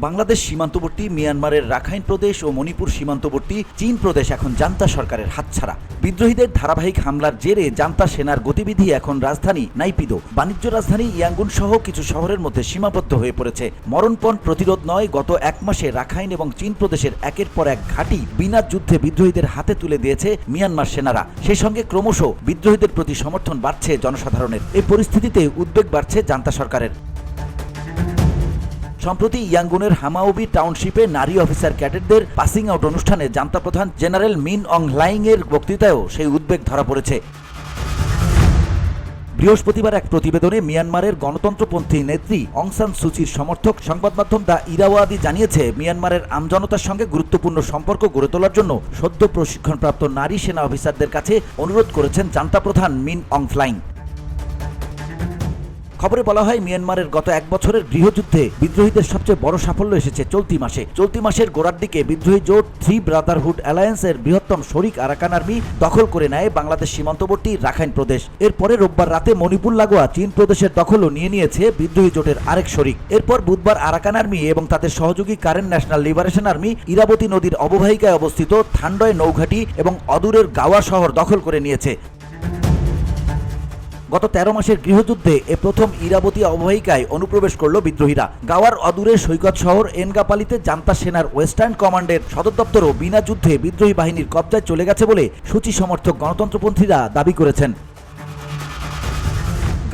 বাংলাদেশ সীমান্তবর্তী মিয়ানমারের রাখাইন প্রদেশ ও মণিপুর সীমান্তবর্তী চীন প্রদেশ এখন জান্তা সরকারের হাতছাড়া। বিদ্রোহীদের ধারাবাহিক হামলার জেরে জান্তা সেনার গতিবিধি এখন রাজধানী নাইপিদো, বাণিজ্য রাজধানী ইয়াঙ্গুন সহ কিছু শহরের মধ্যে সীমাবদ্ধ হয়ে পড়েছে। মরণপণ প্রতিরোধ নয়, গত এক মাসে রাখাইন এবং চীন প্রদেশের একের পর এক ঘাঁটি বিনা যুদ্ধে বিদ্রোহীদের হাতে তুলে দিয়েছে মিয়ানমার সেনারা। সেই সঙ্গে ক্রমশ বিদ্রোহীদের প্রতি সমর্থন বাড়ছে জনসাধারণের। এই পরিস্থিতিতে উদ্বেগ বাড়ছে জান্তা সরকারের। সম্প্রতি ইয়াঙ্গুনের হামাওবি টাউনশিপে নারী অফিসার ক্যাডেটদের পাসিং আউট অনুষ্ঠানে জান্তা প্রধান জেনারেল মিন অং হ্লাইং এর বক্তৃতায়ও সেই উদ্বেগ ধরা পড়েছে। বৃহস্পতিবার এক প্রতিবেদনে মিয়ানমারের গণতন্ত্রপন্থী নেত্রী অং সান সুচির সমর্থক সংবাদ মাধ্যম দ্য ইরাওয়াদি জানিয়েছে, মিয়ানমারের আমজনতার সঙ্গে গুরুত্বপূর্ণ সম্পর্ক গড়ে তোলার জন্য সদ্য প্রশিক্ষণপ্রাপ্ত নারী সেনা অফিসারদের কাছে অনুরোধ করেছেন জান্তা প্রধান মিন অং হ্লাইং। খবরে বলা হয়, মিয়ানমারের গত এক বছরের গৃহযুদ্ধে বিদ্রোহীদের সবচেয়ে বড় সাফল্য এসেছে চলতি মাসের গোড়ার দিকে বিদ্রোহী জোট থ্রি ব্রাদারহুড অ্যালায়েন্সের বৃহত্তম শরিক আরাকান আর্মি দখল করে নেয় বাংলাদেশ সীমান্তবর্তী রাখাইন প্রদেশ। এরপরে রোববার রাতে মণিপুর লাগোয়া চীন প্রদেশের দখলও নিয়ে নিয়েছে বিদ্রোহী জোটের আরেক শরিক। এরপর বুধবার আরাকান আর্মি এবং তাদের সহযোগী কারেন্ট ন্যাশনাল লিবারেশন আর্মি ইরাবতী নদীর অববাহিকায় অবস্থিত থান্ডয় নৌঘাটি এবং অদূরের গাওয়া শহর দখল করে নিয়েছে। গত 13 মাসের গৃহযুদ্ধে এ প্রথম ইরাবতী অববাহিকায় অনুপ্রবেশ করল বিদ্রোহীরা। গাওয়ার অদূরে সৈকত শহর এনগাপালিতে জান্তা সেনার ওয়েস্টার্ন কমান্ডের সদর দপ্তরও বিনা যুদ্ধে বিদ্রোহী বাহিনীর কবজায় চলে গেছে বলে সূচি সমর্থক গণতন্ত্রপন্থীরা দাবি করেছেন।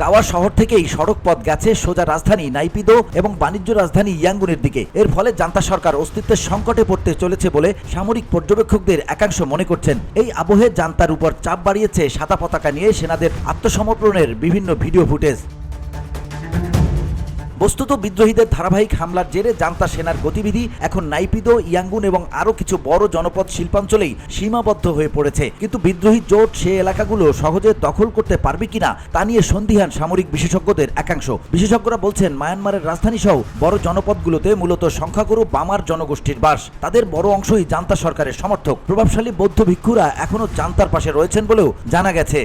গাওয়া শহর থেকেই সড়ক পথ গেছে সোজা রাজধানী নাইপিদো এবং বাণিজ্য রাজধানী ইয়াঙ্গুনের দিকে। এর ফলে জান্তা সরকার অস্তিত্বের সংকটে পড়তে চলেছে বলে সামরিক পর্যবেক্ষকদের একাংশ মনে করছেন। এই আবহে জান্তার উপর চাপ বাড়িয়েছে সাদা পতাকা নিয়ে সেনাদের আত্মসমর্পণের বিভিন্ন ভিডিও ফুটেজ। বস্তুত বিদ্রোহীদের ধারাবাহিক হামলার জেরে জান্তা সেনার গতিবিধি এখন নাইপিদো, ইয়াঙ্গুন এবং আরও কিছু বড় জনপদ শিল্পাঞ্চলেই সীমাবদ্ধ হয়ে পড়েছে। কিন্তু বিদ্রোহী জোট সে এলাকাগুলো সহজে দখল করতে পারবে কিনা তা নিয়ে সন্দিহান সামরিক বিশেষজ্ঞদের একাংশ। বিশেষজ্ঞরা বলছেন, মায়ানমারের রাজধানী সহ বড় জনপদগুলোতে মূলত সংখ্যাগুরু বামার জনগোষ্ঠীর বাস। তাদের বড় অংশই জান্তা সরকারের সমর্থক। প্রভাবশালী বৌদ্ধ ভিক্ষুরা এখনও জান্তার পাশে রয়েছেন বলেও জানা গেছে।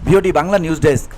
VOD Bangla news desk.